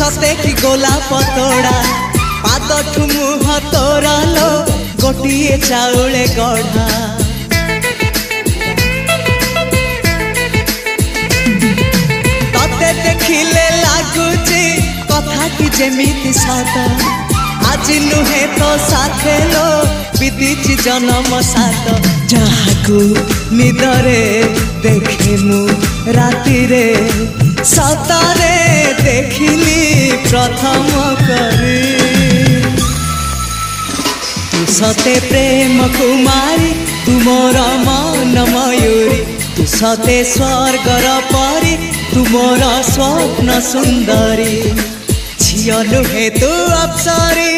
सते कि गोलाप तोड़ा पाद ठुमुह तोरा लो गोटिए चाउले गढ़ा तते देखिले लागुची कथा कि जेमिति सत आज नुहे तो साथे लो बीतीची जन्म सात जहाकू निदरे देखे मु राति रे सतारे देखिली प्रथम करी तू सते प्रेम कुमारी तू मोर मन मयूरी तू सते स्वर्गर परी तू मोर स्वप्न सुंदरी झियो नुहे तू अप्सरी